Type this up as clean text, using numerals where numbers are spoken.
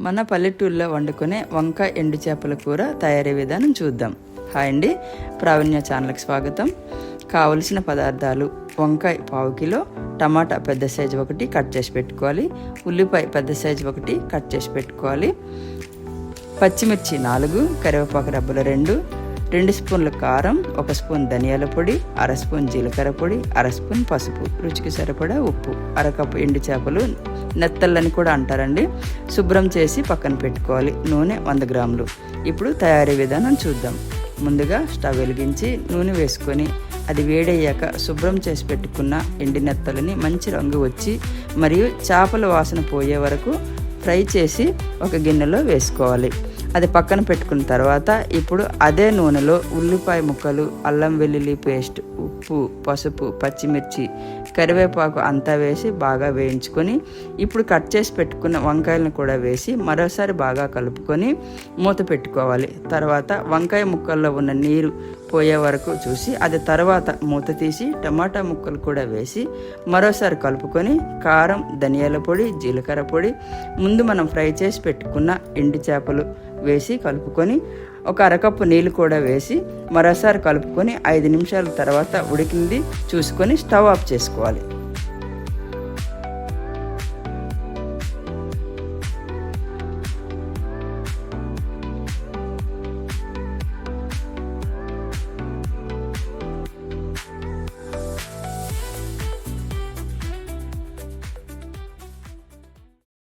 మన పల్లెటూరులో వండుకునే వంకాయ ఎండు చేపల కూర తయారీ విధానం చూద్దాం. హాయ్ అండి, ప్రావీణ్య ఛానల్కి స్వాగతం. కావలసిన పదార్థాలు: వంకాయ 1/2 కిలో, టమాటా పెద్ద సైజు 1 కట్ చేసి పెట్టుకోవాలి, ఉల్లిపాయ పెద్ద సైజు 1 కట్ చేసి పెట్టుకోవాలి, పచ్చిమిర్చి 4, కరివేపాకు రబ్బలు 2 స్పూన్ల కారం, 1 స్పూన్ ధనియాల పొడి, 1/2 స్పూన్ జీలకర్ర పొడి, 1/2 స్పూన్ పసుపు, రుచికి సరిపడా ఉప్పు, 1/2 కప్పు ఎండు చేపలు, నెత్తళ్ళని కూడా అంటారండి, శుభ్రం చేసి పక్కన పెట్టుకోవాలి. నూనె 100 గ్రాములు. ఇప్పుడు తయారీ విధానం చూద్దాం. ముందుగా స్టవ్ వెలిగించి నూనె వేసుకొని అది వేడయ్యాక శుభ్రం చేసి పెట్టుకున్న ఎండి నెత్తలని మంచి రంగు వచ్చి మరియు చేపల వాసన పోయే వరకు ఫ్రై చేసి ఒక గిన్నెలో వేసుకోవాలి. అది పక్కన పెట్టుకున్న తర్వాత ఇప్పుడు అదే నూనెలో ఉల్లిపాయ ముక్కలు, అల్లం వెల్లుల్లి పేస్ట్, ఉప్పు, పసుపు, పచ్చిమిర్చి, కరివేపాకు అంతా వేసి బాగా వేయించుకొని ఇప్పుడు కట్ చేసి పెట్టుకున్న వంకాయలను కూడా వేసి మరోసారి బాగా కలుపుకొని మూత పెట్టుకోవాలి. తర్వాత వంకాయ ముక్కల్లో ఉన్న నీరు పోయే వరకు చూసి అది తర్వాత మూత తీసి టమాటా ముక్కలు కూడా వేసి మరోసారి కలుపుకొని కారం, ధనియాల పొడి, జీలకర్ర పొడి, ముందు మనం ఫ్రై చేసి పెట్టుకున్న ఎండు చేపలు వేసి కలుపుకొని ఒక 1/2 కప్పు నీళ్ళు కూడా వేసి మరోసారి కలుపుకొని 5 నిమిషాల తర్వాత ఉడికింది చూసుకొని స్టవ్ ఆఫ్ చేసుకోవాలి.